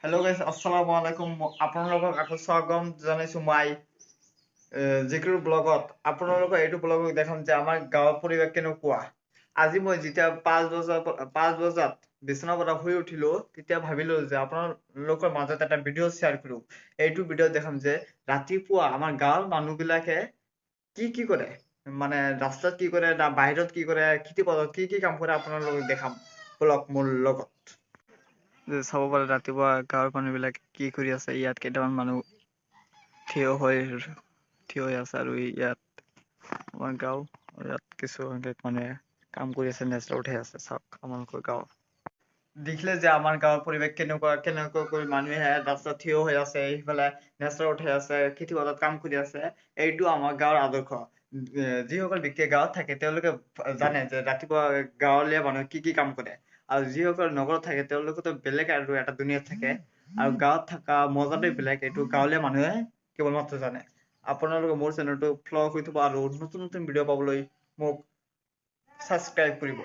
Hello' গাইছ, আসসালামু আলাইকুম। আপোনালোকক আকৌ স্বাগতম জনাইছো মই জিকিৰ ব্লগত। আপোনালোকক এইটো ব্লগত দেখাম যে আমাৰ গাঁৱৰ পৰিৱেশ কেনেকুৱা। আজি মই যেতিয়া 5 বজাত বিচনাৰ পৰা শুই উঠিলো, তেতিয়া ভাবিলো যে আপোনালোকৰ মাজত এটা ভিডিঅ' শ্বেয়াৰ কৰো। এইটো ভিডিঅ'ত দেখাম যে ৰাতিপুৱা আমাৰ গাঁৱৰ মানুহবিলাকে কি কৰে, মানে ৰাস্তাত কি কৰে না বাহিৰত কি কৰে, খেতি পথাৰত কি কাম কৰে আপোনালোকক দেখাম ব্লগ মোৰ লগত। চাব পাৰে ৰাতিপুৱা গাঁৱৰ মানুহবিলাকে কি কৰি আছে। ইয়াত কেইটামান মানুহ থিয় হৈ আছে আৰু ইয়াত আমাৰ গাঁও, ইয়াত কিছু সংখ্যক মানুহে কাম কৰি আছে, নেচা উঠাই আছে। চাওক আমালোকৰ গাঁও দেখিলে যে আমাৰ গাঁৱৰ পৰিৱেশ কেনেকৈ মানুহে ৰাস্তাত থিয় হৈ আছে, সেইফালে নেচা উঠাই আছে, খেতি পথাৰত কাম কৰি আছে। এইটো আমাৰ গাঁৱৰ আদৰ্শ। যিসকল ব্যক্তিয়ে গাঁৱত থাকে তেওঁলোকে জানে যে ৰাতিপুৱা গাঁৱলীয়া মানুহে কি কাম কৰে, আৰু যিসকল নগৰত থাকে তেওঁলোকেতো বেলেগ আৰু এটা দুনিয়াত থাকে। আৰু গাঁৱত থকা মজাটোৱে বেলেগ, এইটো গাঁৱলীয়া মানুহে কেৱল মাত্ৰ জানে। আপোনালোকে মোৰ চেনেলটো ফ'ল' কৰি থব আৰু নতুন নতুন ভিডিঅ' পাবলৈ মোক ছাবস্ক্ৰাইব কৰিব।